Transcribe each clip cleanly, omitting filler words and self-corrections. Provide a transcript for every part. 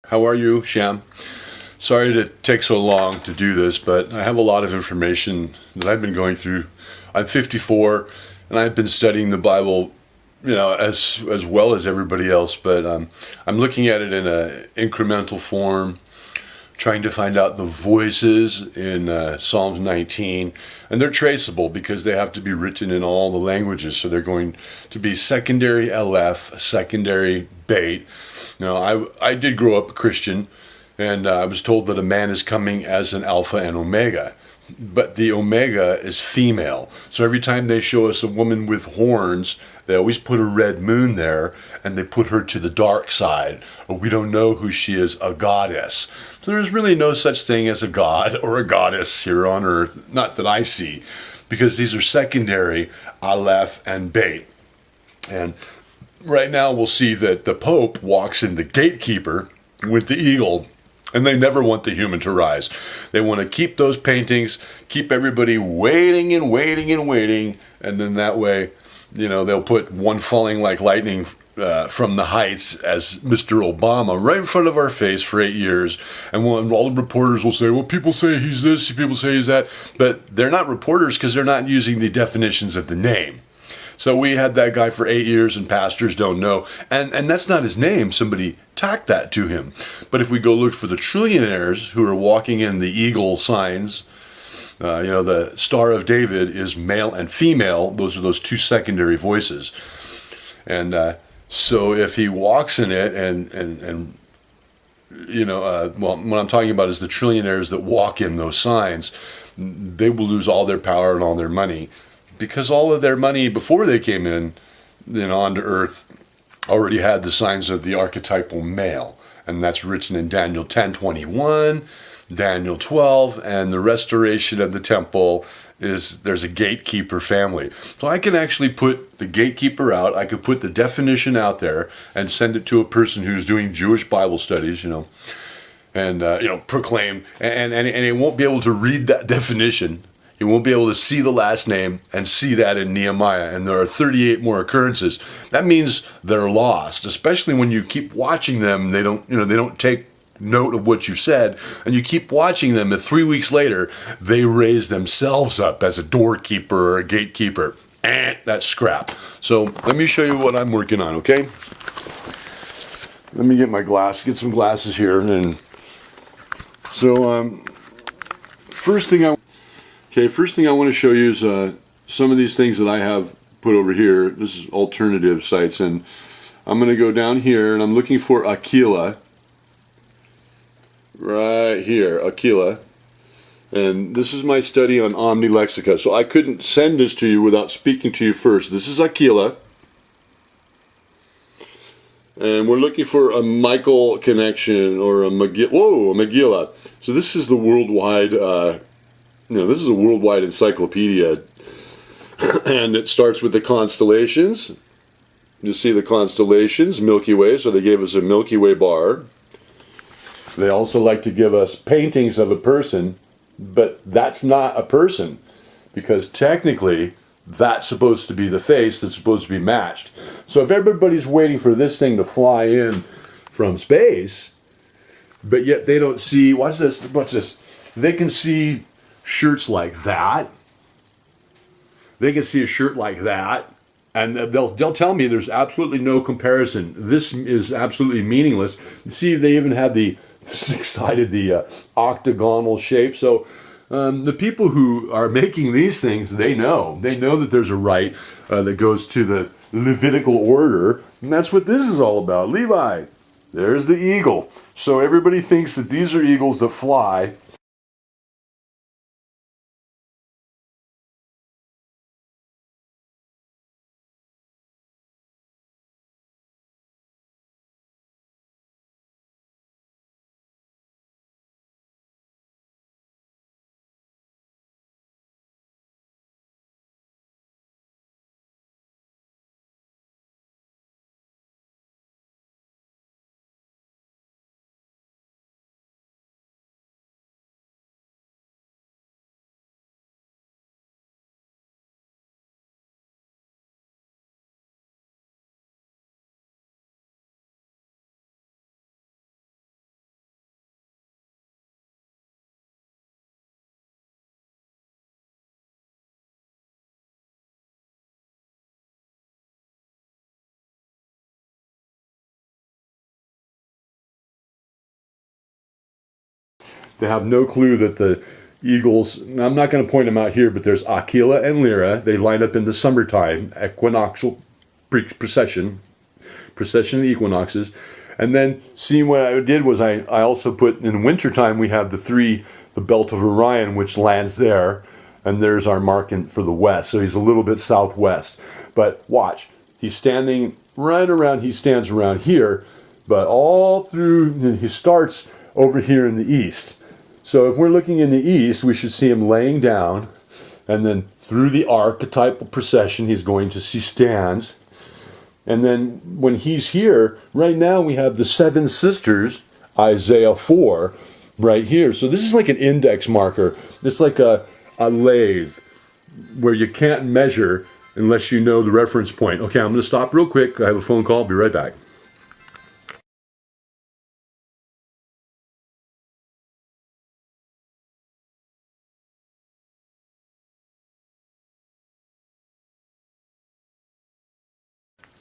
How are you, Sham? Sorry to take so long to do this, but I have a lot of information that I've been going through. I'm 54, and I've been studying the Bible, as well as everybody else. But I'm looking at it in a incremental form, trying to find out the voices in Psalms 19, and they're traceable because they have to be written in all the languages. So they're going to be secondary Aleph, secondary Beit. I did grow up a Christian, and I was told that a man is coming as an Alpha and Omega. But the Omega is female. So every time they show us a woman with horns, they always put a red moon there and they put her to the dark side. Or we don't know who she is, a goddess. So there's really no such thing as a god or a goddess here on earth, not that I see, because these are secondary Aleph and Beit. And right now we'll see that the Pope walks in the gatekeeper with the eagle. And they never want the human to rise. They want to keep those paintings, keep everybody waiting and waiting and waiting, and then that way, they'll put one falling like lightning from the heights as Mr. Obama right in front of our face for 8 years. And all the reporters will say, well, people say he's this, people say he's that. But they're not reporters because they're not using the definitions of the name. So we had that guy for 8 years, and pastors don't know. And that's not his name. Somebody tacked that to him. But if we go look for the trillionaires who are walking in the eagle signs, the Star of David is male and female. Those are those two secondary voices. And so if he walks in it what I'm talking about is the trillionaires that walk in those signs, they will lose all their power and all their money. Because all of their money before they came in, onto earth, already had the signs of the archetypal male. And that's written in Daniel 10:21, Daniel 12, and the restoration of the temple there's a gatekeeper family. So I can actually put the gatekeeper out, I could put the definition out there and send it to a person who's doing Jewish Bible studies, and proclaim, and it won't be able to read that definition. You won't be able to see the last name and see that in Nehemiah. And there are 38 more occurrences. That means they're lost, especially when you keep watching them. They don't take note of what you said, and you keep watching them, and 3 weeks later, they raise themselves up as a doorkeeper or a gatekeeper. That's scrap. So let me show you what I'm working on, okay? Let me get some glasses here. And so first thing I want to show you is some of these things that I have put over here. This is alternative sites, and I'm going to go down here, and I'm looking for Aquila. Right here, Aquila. And this is my study on Omnilexica. So I couldn't send this to you without speaking to you first. This is Aquila. And we're looking for a Michael connection or a Megillah. Whoa, a Megillah. So this is the worldwide... this is a worldwide encyclopedia, and it starts with the constellations. You see the constellations, Milky Way, so they gave us a Milky Way bar. They also like to give us paintings of a person, but that's not a person, because technically that's supposed to be the face that's supposed to be matched. So if everybody's waiting for this thing to fly in from space, but yet they don't see, watch this, they can see shirts like that. They can see a shirt like that, and they'll tell me there's absolutely no comparison. This is absolutely meaningless. See, they even have the six-sided, octagonal shape. So the people who are making these things, they know that there's a rite that goes to the Levitical order, and that's what this is all about. Levi, there's the eagle. So everybody thinks that these are eagles that fly. They have no clue that the eagles, and I'm not going to point them out here, but there's Aquila and Lyra. They line up in the summertime, equinoctial procession of the equinoxes. And then, see, what I did was I also put, in wintertime, we have the belt of Orion, which lands there, and there's our mark for the west. So he's a little bit southwest. But watch, he's standing he stands around here, but all through, he starts over here in the east. So if we're looking in the east, we should see him laying down, and then through the archetypal procession, he's going to see stands. And then when he's here, right now we have the seven sisters, Isaiah 4, right here. So this is like an index marker. It's like a lathe where you can't measure unless you know the reference point. Okay, I'm going to stop real quick. I have a phone call. I'll be right back.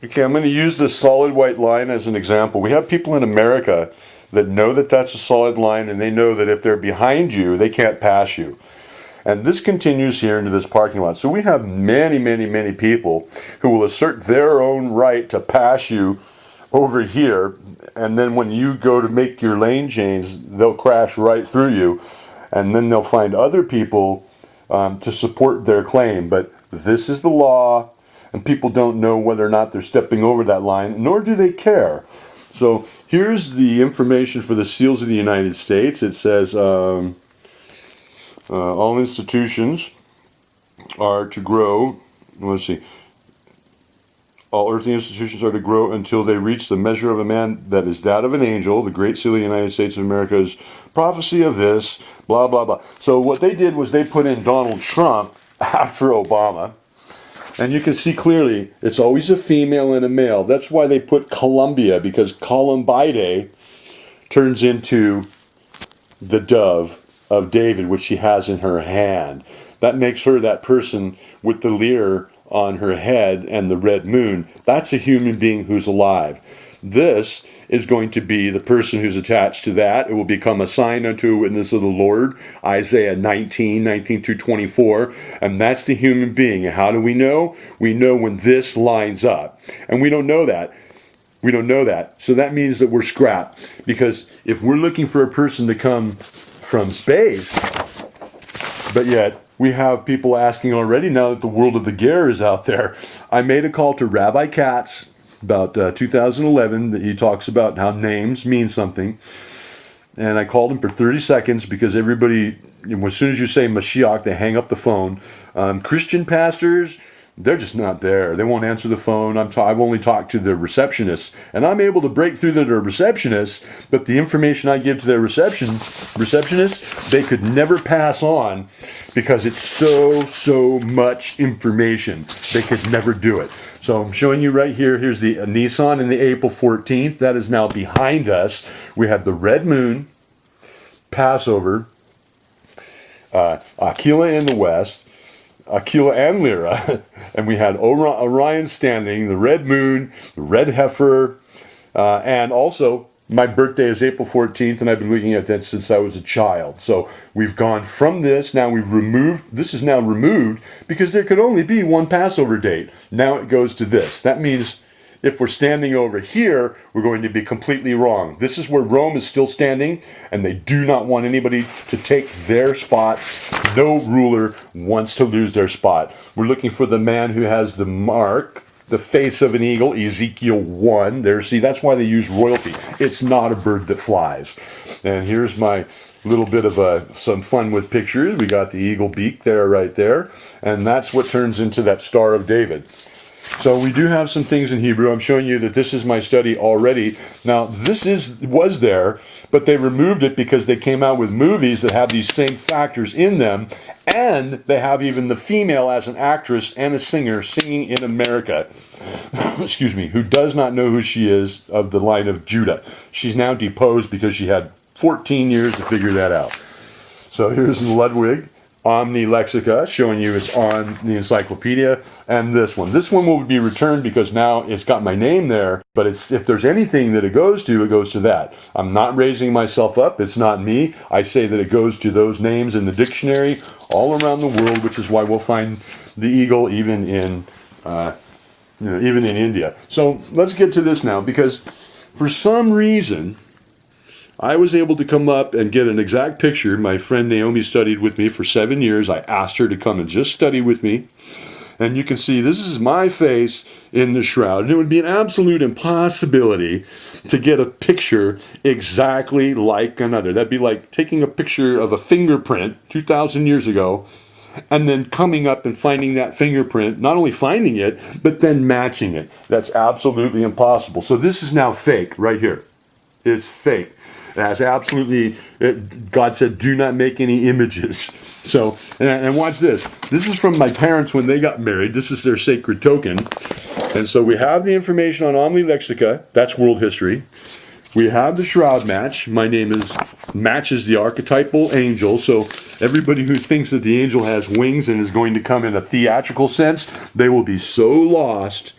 Okay, I'm going to use this solid white line as an example. We have people in America that know that that's a solid line, and they know that if they're behind you, they can't pass you. And this continues here into this parking lot. So we have many, many, many people who will assert their own right to pass you over here, and then when you go to make your lane change, they'll crash right through you, and then they'll find other people to support their claim. But this is the law, and people don't know whether or not they're stepping over that line, nor do they care. So here's the information for the seals of the United States. It says all institutions are to grow, let's see, all earthly institutions are to grow until they reach the measure of a man that is that of an angel. The great seal of the United States of America's prophecy of this, blah, blah, blah. So what they did was they put in Donald Trump after Obama. And you can see clearly, it's always a female and a male. That's why they put Columbia, because Columbide turns into the dove of David, which she has in her hand. That makes her that person with the lyre on her head and the red moon. That's a human being who's alive. This is going to be the person who's attached to that. It will become a sign unto a witness of the Lord, Isaiah 19 through 24. And that's the human being. And how do we know? We know when this lines up. And we don't know that. We don't know that. So that means that we're scrapped. Because if we're looking for a person to come from space, but yet we have people asking already now that the world of the Ger is out there. I made a call to Rabbi Katz about 2011 that he talks about how names mean something. And I called him for 30 seconds because everybody, as soon as you say Mashiach, they hang up the phone. Christian pastors, they're just not there. They won't answer the phone. I've only talked to the receptionists, and I'm able to break through to their receptionists, but the information I give to their receptionists, they could never pass on because it's so much information. They could never do it. So I'm showing you right here. Here's the Nissan in the April 14th. That is now behind us. We have the red moon, Passover, Aquila in the west, Aquila and Lyra, and we had Orion standing, the red moon, the red heifer, and also my birthday is April 14th, and I've been looking at that since I was a child. So we've gone from this, now we've removed, this is now removed, because there could only be one Passover date. Now it goes to this. That means if we're standing over here, we're going to be completely wrong. This is where Rome is still standing, and they do not want anybody to take their spots. No ruler wants to lose their spot. We're looking for the man who has the mark, the face of an eagle, Ezekiel 1. There, see, that's why they use royalty. It's not a bird that flies. And here's my little bit of some fun with pictures. We got the eagle beak there, right there. And that's what turns into that Star of David. So we do have some things in Hebrew. I'm showing you that this is my study already. Now, this was there, but they removed it because they came out with movies that have these same factors in them, and they have even the female as an actress and a singer singing in America, excuse me, who does not know who she is, of the line of Judah. She's now deposed because she had 14 years to figure that out. So here's Ludwig. Omni Lexica, showing you it's on the encyclopedia, and this one. This one will be returned because now it's got my name there, but if there's anything that it goes to that. I'm not raising myself up. It's not me. I say that it goes to those names in the dictionary all around the world, which is why we'll find the eagle even in even in India. So let's get to this now, because for some reason I was able to come up and get an exact picture. My friend Naomi studied with me for 7 years. I asked her to come and just study with me. And you can see this is my face in the shroud. And it would be an absolute impossibility to get a picture exactly like another. That'd be like taking a picture of a fingerprint 2,000 years ago and then coming up and finding that fingerprint, not only finding it, but then matching it. That's absolutely impossible. So this is now fake right here. It's fake. It has absolutely, God said, do not make any images. So, and watch this. This is from my parents when they got married. This is their sacred token. And so we have the information on Omni Lexica. That's world history. We have the shroud match. My name matches the archetypal angel. So everybody who thinks that the angel has wings and is going to come in a theatrical sense, they will be so lost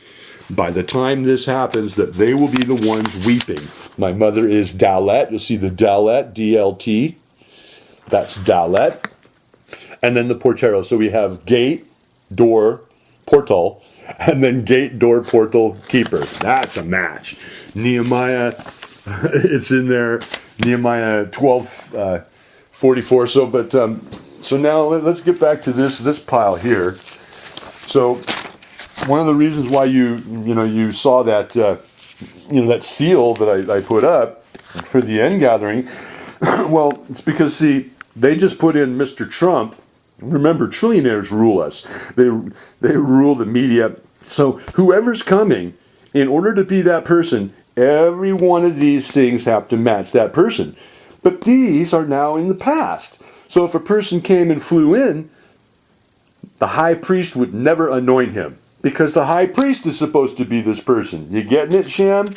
by the time this happens that they will be the ones weeping. My mother is Dalet. You'll see the Dalet, D-L-T. That's Dalet. And then the Portero. So we have gate, door, portal, and then gate, door, portal, keeper. That's a match. Nehemiah, it's in there. Nehemiah 12:44. So now let's get back to this pile here. So one of the reasons why you saw that that seal that I put up for the end gathering, well, it's because they just put in Mr. Trump. Remember, trillionaires rule us. They rule the media. So whoever's coming, in order to be that person, every one of these things have to match that person. But these are now in the past. So if a person came and flew in, the high priest would never anoint him, because the high priest is supposed to be this person. You getting it, Sham?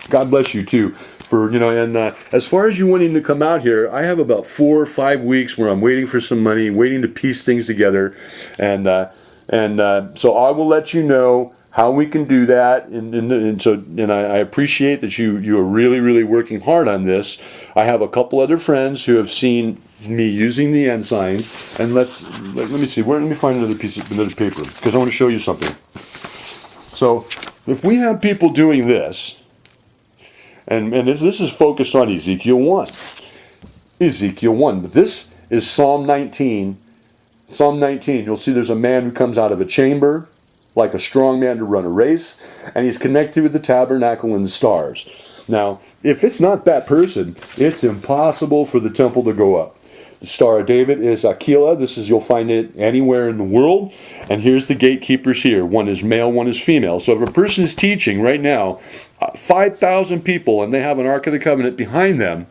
God bless you too. And as far as you wanting to come out here, I have about 4 or 5 weeks where I'm waiting for some money, waiting to piece things together, and so I will let you know how we can do that. And I appreciate that you are really, really working hard on this. I have a couple other friends who have seen me using the ensign, and let me see. Let me find another paper, because I want to show you something. So if we have people doing this, and this is focused on Ezekiel 1. Ezekiel 1. But this is Psalm 19. Psalm 19, you'll see there's a man who comes out of a chamber, like a strong man to run a race, and he's connected with the tabernacle and the stars. Now, if it's not that person, it's impossible for the temple to go up. The Star of David is Aquila. You'll find it anywhere in the world. And here's the gatekeepers here. One is male, one is female. So if a person is teaching right now, 5,000 people, and they have an Ark of the Covenant behind them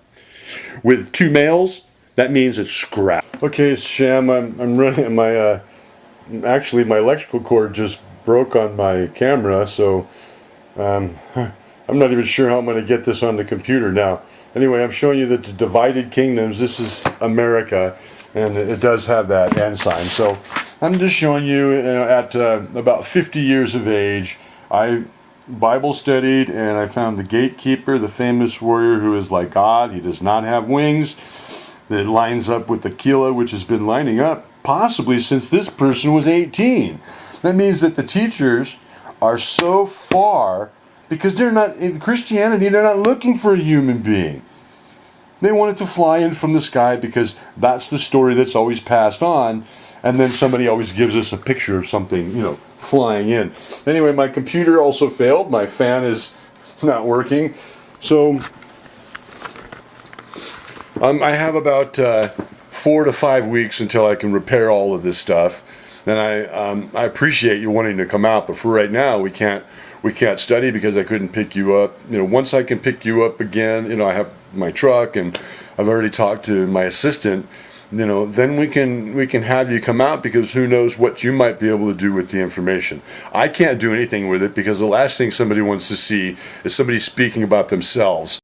with 2 males, that means it's scrap. Okay, Sham, I'm running actually my electrical cord just broke on my camera, so I'm not even sure how I'm going to get this on the computer now. Anyway, I'm showing you that the divided kingdoms, this is America, and it does have that ensign. So I'm just showing you, at about 50 years of age, I Bible studied, and I found the gatekeeper, the famous warrior who is like God. He does not have wings. It lines up with Aquila, which has been lining up possibly since this person was 18. That means that the teachers are so far, because they're not, in Christianity, they're not looking for a human being. They want it to fly in from the sky, because that's the story that's always passed on, and then somebody always gives us a picture of something, flying in. Anyway, my computer also failed. My fan is not working. So I have about 4 to 5 weeks until I can repair all of this stuff. And I appreciate you wanting to come out, but for right now we can't study because I couldn't pick you up. Once I can pick you up again, I have my truck, and I've already talked to my assistant. Then we can have you come out, because who knows what you might be able to do with the information. I can't do anything with it, because the last thing somebody wants to see is somebody speaking about themselves.